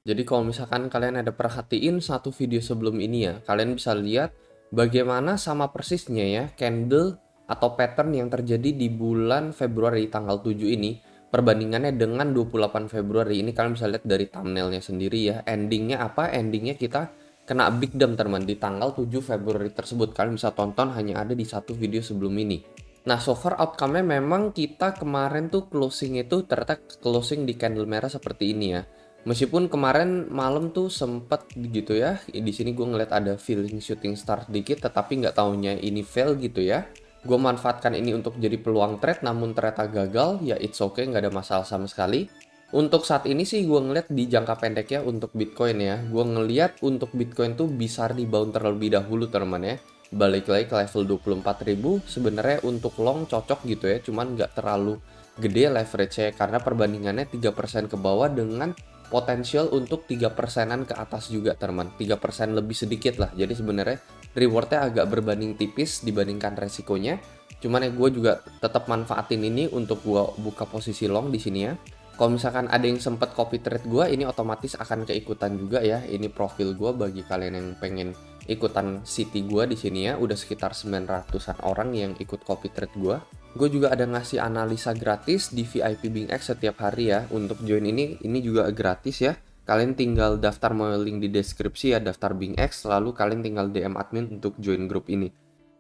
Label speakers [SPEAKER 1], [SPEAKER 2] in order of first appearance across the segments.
[SPEAKER 1] Jadi kalau misalkan kalian ada perhatiin satu video sebelum ini ya, kalian bisa lihat bagaimana sama persisnya ya candle atau pattern yang terjadi di bulan Februari tanggal 7 ini perbandingannya dengan 28 Februari. Ini kalian bisa lihat dari thumbnailnya sendiri ya. Endingnya apa? Endingnya kita kena big dump teman di tanggal 7 Februari tersebut. Kalian bisa tonton hanya ada di satu video sebelum ini. Nah, so far outcome-nya memang kita kemarin tuh closing itu ternyata closing di candle merah seperti ini ya. Meskipun kemarin malam tuh sempet gitu ya, di sini gue ngeliat ada feeling shooting star dikit, tetapi nggak taunya ini fail gitu ya. Gue manfaatkan ini untuk jadi peluang trade, namun ternyata gagal, ya it's okay, nggak ada masalah sama sekali. Untuk saat ini sih gue ngeliat di jangka pendek ya untuk Bitcoin ya, gue ngeliat untuk Bitcoin tuh bisa rebound terlebih dahulu teman ya. Balik lagi ke level 24.000, sebenarnya untuk long cocok gitu ya, cuman nggak terlalu gede leverage-nya karena perbandingannya 3% ke bawah dengan potensial untuk 3%-an ke atas juga teman, 3% lebih sedikit lah. Jadi sebenarnya rewardnya agak berbanding tipis dibandingkan resikonya. Cuman ya gue juga tetap manfaatin ini untuk gue buka posisi long di sini ya. Kalau misalkan ada yang sempat copy trade gue, ini otomatis akan keikutan juga ya. Ini profil gue bagi kalian yang pengen ikutan city gue di sini ya. Udah sekitar 900-an orang yang ikut copy trade gue. Gue juga ada ngasih analisa gratis di VIP BingX setiap hari ya. Untuk join ini juga gratis ya. Kalian tinggal daftar melalui link di deskripsi ya, daftar BingX, lalu kalian tinggal DM admin untuk join grup ini.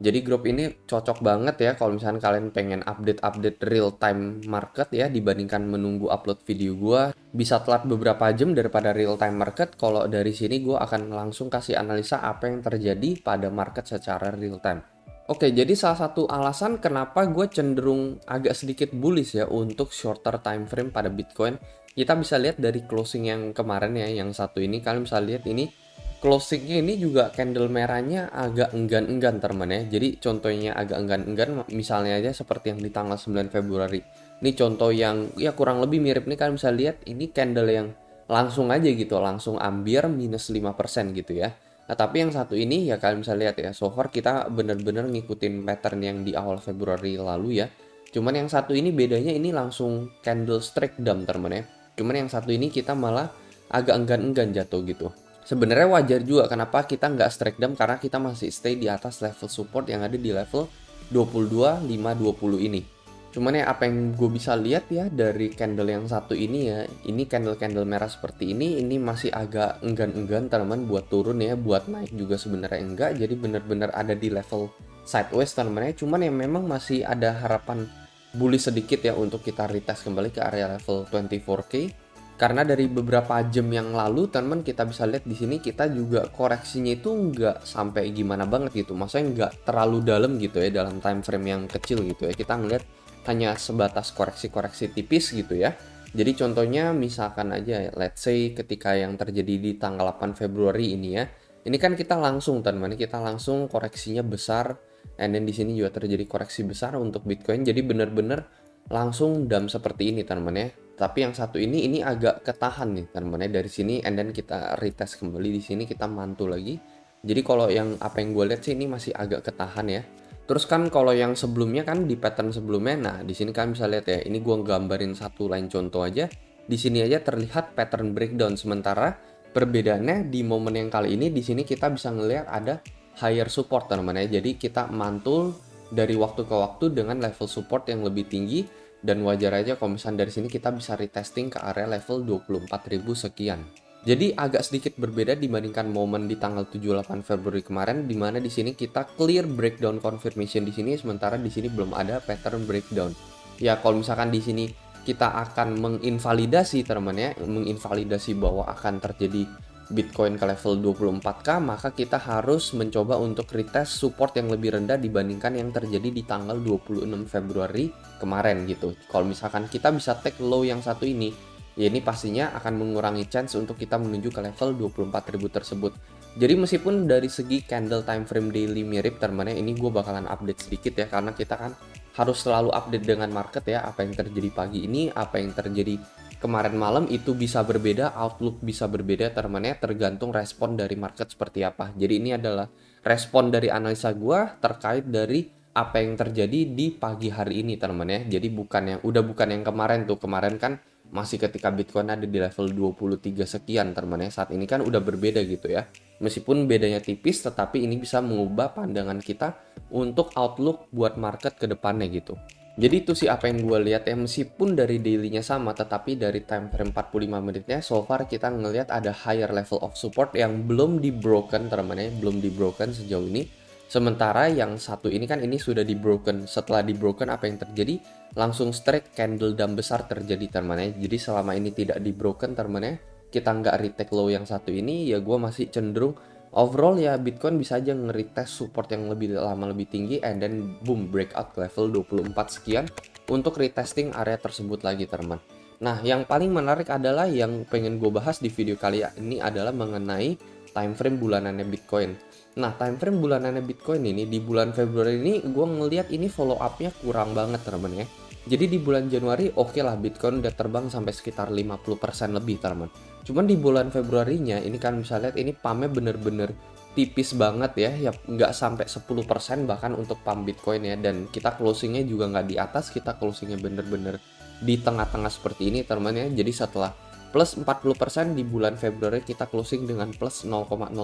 [SPEAKER 1] Jadi grup ini cocok banget ya kalau misalkan kalian pengen update-update real time market ya dibandingkan menunggu upload video gua. Bisa telat beberapa jam daripada real time market. Kalau dari sini gua akan langsung kasih analisa apa yang terjadi pada market secara real time. Oke, jadi salah satu alasan kenapa gue cenderung agak sedikit bullish ya untuk shorter time frame pada Bitcoin, kita bisa lihat dari closing yang kemarin ya, yang satu ini kalian bisa lihat ini closingnya ini juga candle merahnya agak enggan-enggan teman ya. Jadi contohnya agak enggan-enggan, misalnya aja seperti yang di tanggal 9 Februari. Ini contoh yang ya kurang lebih mirip nih, kalian bisa lihat ini candle yang langsung aja gitu, langsung ambiar minus 5% gitu ya. Nah, tapi yang satu ini ya kalian bisa lihat ya, so far kita bener-bener ngikutin pattern yang di awal Februari lalu ya. Cuman yang satu ini bedanya ini langsung candle strike down teman ya. Cuman yang satu ini kita malah agak enggan-enggan jatuh gitu. Sebenarnya wajar juga kenapa kita nggak strike down karena kita masih stay di atas level support yang ada di level 22.520 ini. Cuman ya apa yang gue bisa lihat ya dari candle yang satu ini ya, ini candle-candle merah seperti ini masih agak enggan-enggan teman buat turun ya, buat naik juga sebenarnya enggak. Jadi benar-benar ada di level sideways teman-teman. Cuman ya memang masih ada harapan bullish sedikit ya untuk kita retest kembali ke area level 24K. Karena dari beberapa jam yang lalu teman kita bisa lihat di sini kita juga koreksinya itu nggak sampai gimana banget gitu. Maksudnya nggak terlalu dalam gitu ya dalam time frame yang kecil gitu ya. Kita ngeliat hanya sebatas koreksi-koreksi tipis gitu ya. Jadi contohnya misalkan aja let's say ketika yang terjadi di tanggal 8 Februari ini ya. Ini kan kita langsung teman, kita langsung koreksinya besar, and then di sini juga terjadi koreksi besar untuk Bitcoin. Jadi benar-benar langsung dump seperti ini teman ya. Tapi yang satu ini agak ketahan nih teman ya dari sini, and then kita retest kembali di sini, kita mantul lagi. Jadi kalau yang apa yang gue lihat sih ini masih agak ketahan ya. Terus kan kalau yang sebelumnya kan di pattern sebelumnya, nah di sini kalian bisa lihat ya, ini gua gambarin satu line contoh aja. Di sini aja terlihat pattern breakdown, sementara perbedaannya di momen yang kali ini di sini kita bisa ngelihat ada higher support teman-teman ya. Jadi kita mantul dari waktu ke waktu dengan level support yang lebih tinggi, dan wajar aja kalau misalnya dari sini kita bisa retesting ke area level 24.000 sekian. Jadi agak sedikit berbeda dibandingkan momen di tanggal 78 Februari kemarin, di mana di sini kita clear breakdown confirmation di sini, sementara di sini belum ada pattern breakdown. Ya kalau misalkan di sini kita akan menginvalidasi teman ya, menginvalidasi bahwa akan terjadi Bitcoin ke level 24K, maka kita harus mencoba untuk retest support yang lebih rendah dibandingkan yang terjadi di tanggal 26 Februari kemarin gitu. Kalau misalkan kita bisa take low yang satu ini, ya ini pastinya akan mengurangi chance untuk kita menuju ke level 24.000 tersebut. Jadi meskipun dari segi candle time frame daily mirip teman-teman, ini gue bakalan update sedikit ya, karena kita kan harus selalu update dengan market ya. Apa yang terjadi pagi ini, apa yang terjadi kemarin malam itu bisa berbeda, outlook bisa berbeda teman-teman, tergantung respon dari market seperti apa. Jadi ini adalah respon dari analisa gue terkait dari apa yang terjadi di pagi hari ini teman-teman ya. Jadi bukan yang kemarin tuh. Kemarin kan masih ketika Bitcoin ada di level 23 sekian teman ya. Saat ini kan udah berbeda gitu ya. Meskipun bedanya tipis, tetapi ini bisa mengubah pandangan kita untuk outlook buat market ke depannya gitu. Jadi itu sih apa yang gue lihat ya, meskipun dari daily-nya sama, tetapi dari time frame 45 menitnya so far kita ngelihat ada higher level of support yang belum di broken teman-teman ya, belum di broken sejauh ini. Sementara yang satu ini kan ini sudah di broken. Setelah di broken apa yang terjadi? Langsung straight candle dump besar terjadi teman-teman ya. Jadi selama ini tidak di broken teman-teman ya, kita nggak retake low yang satu ini, ya gue masih cenderung overall ya Bitcoin bisa aja nge-retest support yang lebih lama lebih tinggi and then boom breakout ke level 24 sekian untuk retesting area tersebut lagi teman. Nah yang paling menarik adalah yang pengen gue bahas di video kali ini adalah mengenai time frame bulanannya Bitcoin. Nah time frame bulanannya Bitcoin ini di bulan Februari ini gue ngelihat ini follow up-nya kurang banget teman ya. Jadi di bulan Januari oke lah Bitcoin udah terbang sampai sekitar 50% lebih teman. Cuman di bulan Februarinya ini kan bisa lihat ini pumpnya bener-bener tipis banget ya nggak sampai 10% bahkan untuk pump Bitcoin ya. Dan kita closingnya juga nggak di atas, kita closingnya bener-bener di tengah-tengah seperti ini teman ya. Jadi setelah plus 40% di bulan Februari kita closing dengan plus 0,07%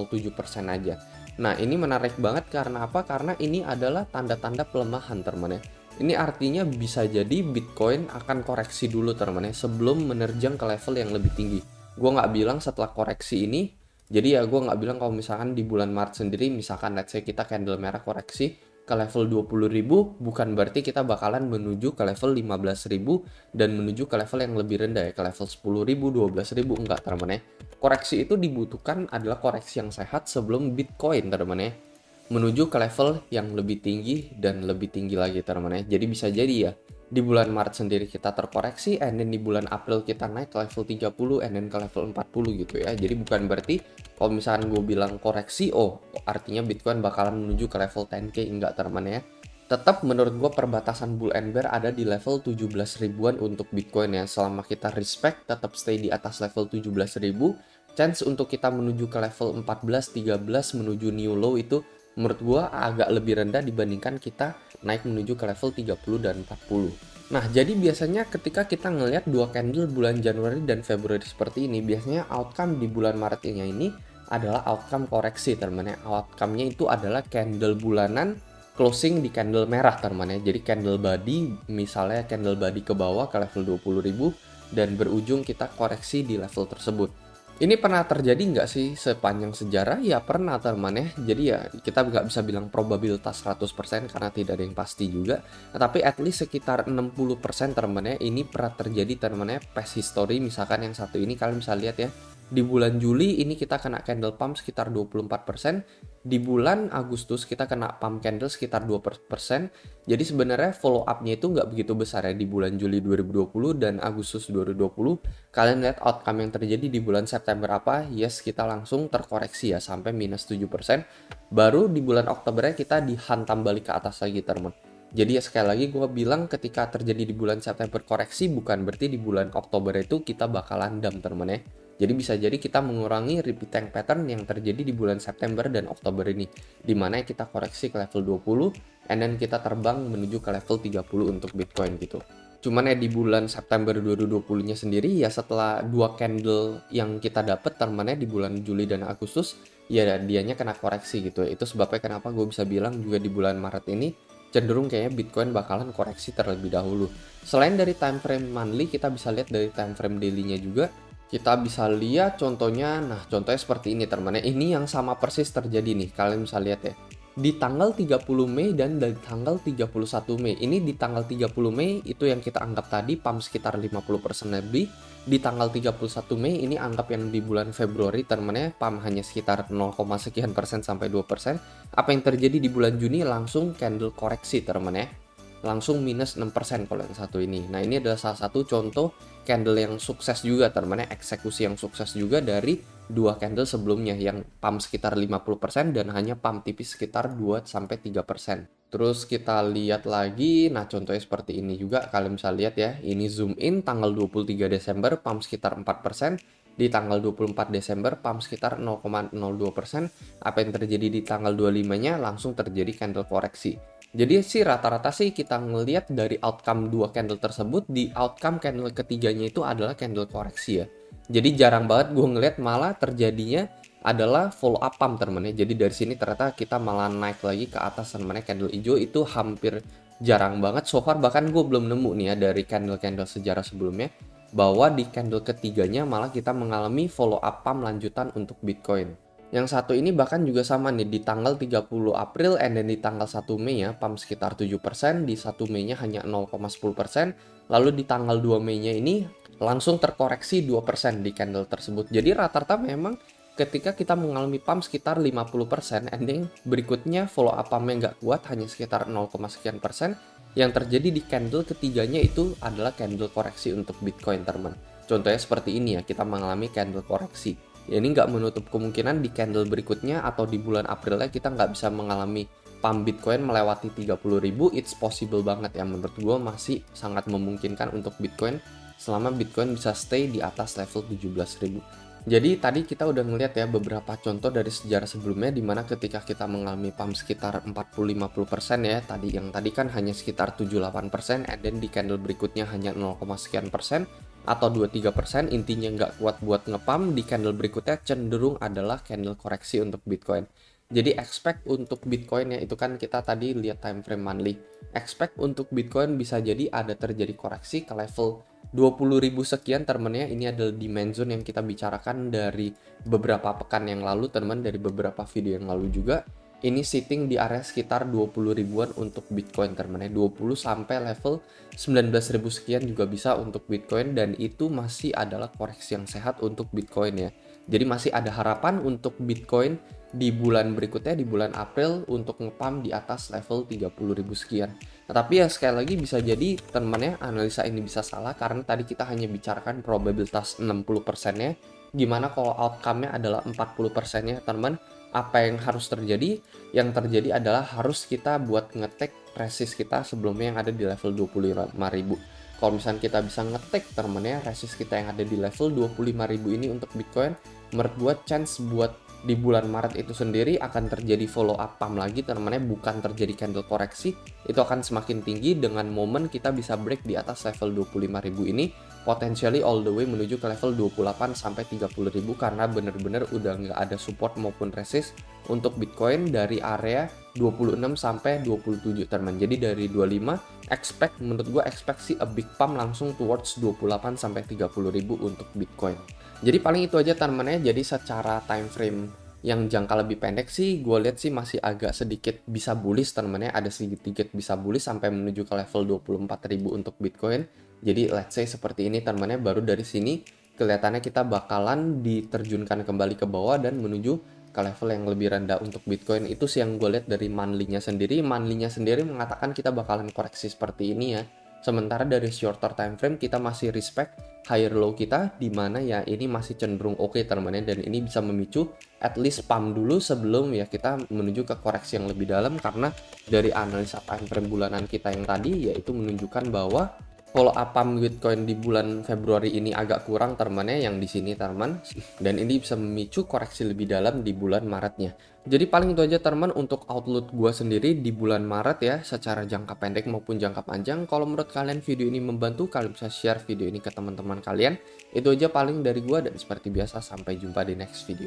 [SPEAKER 1] aja. Nah ini menarik banget karena apa? Karena ini adalah tanda-tanda pelemahan teman ya. Ini artinya bisa jadi Bitcoin akan koreksi dulu teman ya sebelum menerjang ke level yang lebih tinggi. Gue nggak bilang setelah koreksi ini, jadi ya gue nggak bilang kalau misalkan di bulan Maret sendiri, misalkan let's say kita candle merah koreksi ke level 20.000, bukan berarti kita bakalan menuju ke level 15.000 dan menuju ke level yang lebih rendah ya, ke level 10.000, 12.000, enggak teman ya. Koreksi itu dibutuhkan adalah koreksi yang sehat sebelum Bitcoin teman ya menuju ke level yang lebih tinggi dan lebih tinggi lagi teman ya. Jadi bisa jadi ya di bulan Maret sendiri kita terkoreksi and then di bulan April kita naik ke level 30 and then ke level 40 gitu ya. Jadi bukan berarti kalau misalkan gue bilang koreksi artinya Bitcoin bakalan menuju ke level 10k, enggak teman ya. Tetap menurut gue perbatasan bull and bear ada di level 17 ribuan untuk Bitcoin ya. Selama kita respect tetap stay di atas level 17 ribu, chance untuk kita menuju ke level 14, 13 menuju new low itu menurut gua agak lebih rendah dibandingkan kita naik menuju ke level 30 dan 40. Nah, jadi biasanya ketika kita ngelihat dua candle bulan Januari dan Februari seperti ini, biasanya outcome di bulan Maret ini adalah outcome koreksi teman ya. Outcome-nya itu adalah candle bulanan closing di candle merah teman ya. Jadi candle body, misalnya candle body ke bawah ke level 20.000 dan berujung kita koreksi di level tersebut. Ini pernah terjadi nggak sih sepanjang sejarah? Ya pernah teman ya. Jadi ya kita nggak bisa bilang probabilitas 100% karena tidak ada yang pasti juga. Tapi at least sekitar 60% teman ya. Ini pernah terjadi teman ya. Past history misalkan yang satu ini kalian bisa lihat ya. Di bulan Juli ini kita kena candle pump sekitar 24%. Di bulan Agustus kita kena pump candle sekitar 2%. Jadi sebenarnya follow up-nya itu nggak begitu besar ya di bulan Juli 2020 dan Agustus 2020. Kalian lihat outcome yang terjadi di bulan September apa? Yes, kita langsung terkoreksi ya sampai minus 7%. Baru di bulan Oktobernya kita dihantam balik ke atas lagi teman. Jadi ya sekali lagi gue bilang ketika terjadi di bulan September koreksi bukan berarti di bulan Oktober itu kita bakalan dump teman ya. Jadi bisa jadi kita mengurangi repeat tank pattern yang terjadi di bulan September dan Oktober ini. Dimana kita koreksi ke level 20 and then kita terbang menuju ke level 30 untuk Bitcoin gitu. Cuman ya di bulan September 2020-nya sendiri ya setelah dua candle yang kita dapat teman di bulan Juli dan Agustus ya dianya kena koreksi gitu. Itu sebabnya kenapa gue bisa bilang juga di bulan Maret ini cenderung kayaknya Bitcoin bakalan koreksi terlebih dahulu. Selain dari time frame monthly, kita bisa lihat dari time frame daily-nya juga. Kita bisa lihat contohnya, contohnya seperti ini teman-teman. Ini yang sama persis terjadi nih, kalian bisa lihat ya. Di tanggal 30 Mei dan di tanggal 31 Mei. Ini di tanggal 30 Mei itu yang kita anggap tadi pump sekitar 50% lebih. Di tanggal 31 Mei ini anggap yang di bulan Februari teman-teman pump hanya sekitar 0, sekian persen sampai 2%. Apa yang terjadi di bulan Juni langsung candle koreksi teman-teman ya. Langsung minus 6% kalau yang satu ini. Nah ini adalah salah satu contoh candle yang sukses juga teman-teman, eksekusi yang sukses juga dari dua candle sebelumnya yang pump sekitar 50% dan hanya pump tipis sekitar 2-3%. Terus kita lihat lagi, contohnya seperti ini juga kalian bisa lihat ya. Ini zoom in tanggal 23 Desember pump sekitar 4%. Di tanggal 24 Desember pump sekitar 0,02%. Apa yang terjadi di tanggal 25-nya langsung terjadi candle koreksi. Jadi sih rata-rata sih kita ngelihat dari outcome dua candle tersebut, di outcome candle ketiganya itu adalah candle koreksi ya. Jadi jarang banget gue ngelihat malah terjadinya adalah follow up pump teman-teman ya. Jadi dari sini ternyata kita malah naik lagi ke atas teman-teman ya. Candle hijau itu hampir jarang banget. So far bahkan gue belum nemu nih ya dari candle-candle sejarah sebelumnya bahwa di candle ketiganya malah kita mengalami follow up pump lanjutan untuk Bitcoin. Yang satu ini bahkan juga sama nih di tanggal 30 April and then di tanggal 1 Mei ya, pump sekitar 7%, di 1 Mei-nya hanya 0,10%, lalu di tanggal 2 Mei-nya ini langsung terkoreksi 2% di candle tersebut. Jadi rata-rata memang ketika kita mengalami pump sekitar 50%, ending berikutnya follow up pumpnya nggak kuat, hanya sekitar 0, sekian persen, yang terjadi di candle ketiganya itu adalah candle koreksi untuk Bitcoin teman. Contohnya seperti ini ya, kita mengalami candle koreksi. Ya, ini nggak menutup kemungkinan di candle berikutnya atau di bulan Aprilnya kita nggak bisa mengalami pump Bitcoin melewati 30.000. It's possible banget ya, menurut gue masih sangat memungkinkan untuk Bitcoin selama Bitcoin bisa stay di atas level 17.000. Jadi tadi kita udah ngeliat ya beberapa contoh dari sejarah sebelumnya di mana ketika kita mengalami pump sekitar 40-50% ya, yang tadi kan hanya sekitar 7-8%, and then di candle berikutnya hanya 0, sekian persen atau 2-3%, intinya nggak kuat buat ngepump, di candle berikutnya cenderung adalah candle koreksi untuk Bitcoin. Jadi expect untuk Bitcoin ya, itu kan kita tadi lihat time frame monthly. Expect untuk Bitcoin bisa jadi ada terjadi koreksi ke level 20.000 sekian temennya. Ini adalah demand zone yang kita bicarakan dari beberapa pekan yang lalu teman, dari beberapa video yang lalu juga. Ini sitting di area sekitar 20 ribuan untuk Bitcoin temennya, 20 sampai level 19.000 sekian juga bisa untuk Bitcoin, dan itu masih adalah koreksi yang sehat untuk Bitcoin ya. Jadi masih ada harapan untuk Bitcoin di bulan berikutnya, di bulan April, untuk ngepump di atas level 30.000 sekian. Nah, tapi ya sekali lagi bisa jadi teman-temannya analisa ini bisa salah karena tadi kita hanya bicarakan probabilitas 60%-nya. Gimana kalau outcome-nya adalah 40%-nya teman? Apa yang harus terjadi? Yang terjadi adalah harus kita buat ngetek resist kita sebelumnya yang ada di level 25.000. Kalau misalnya kita bisa ngetek teman-temannya resist kita yang ada di level 25.000 ini untuk Bitcoin, menurut gue chance buat di bulan Maret itu sendiri akan terjadi follow up pump lagi teman-temannya, bukan terjadi candle koreksi, itu akan semakin tinggi dengan momen kita bisa break di atas level 25.000 ini, potentially all the way menuju ke level 28 sampai 30.000 karena bener-bener udah nggak ada support maupun resist untuk Bitcoin dari area 26 sampai 27 teman. Jadi dari 25 menurut gue expect sih a big pump langsung towards 28 sampai 30.000 untuk Bitcoin. Jadi paling itu aja teman-teman ya. Jadi secara time frame yang jangka lebih pendek sih gue lihat sih masih agak sedikit bisa bullish teman-teman ya. Ada sedikit bisa bullish sampai menuju ke level 24.000 untuk Bitcoin. Jadi let's say seperti ini teman-teman ya. Baru dari sini kelihatannya kita bakalan diterjunkan kembali ke bawah dan menuju ke level yang lebih rendah untuk Bitcoin. Itu sih yang gue lihat dari monthly-nya sendiri. Monthly-nya sendiri mengatakan kita bakalan koreksi seperti ini ya. Sementara dari shorter time frame kita masih respect higher low kita, di mana ya ini masih cenderung oke teman-teman ya, dan ini bisa memicu at least pump dulu sebelum ya kita menuju ke koreksi yang lebih dalam, karena dari analisa time frame bulanan kita yang tadi yaitu menunjukkan bahwa follow up pump Bitcoin di bulan Februari ini agak kurang teman-teman yang di sini teman, dan ini bisa memicu koreksi lebih dalam di bulan Maretnya. Jadi paling itu aja teman untuk outlook gue sendiri di bulan Maret ya, secara jangka pendek maupun jangka panjang. Kalau menurut kalian video ini membantu, kalian bisa share video ini ke teman-teman kalian. Itu aja paling dari gue, dan seperti biasa sampai jumpa di next video.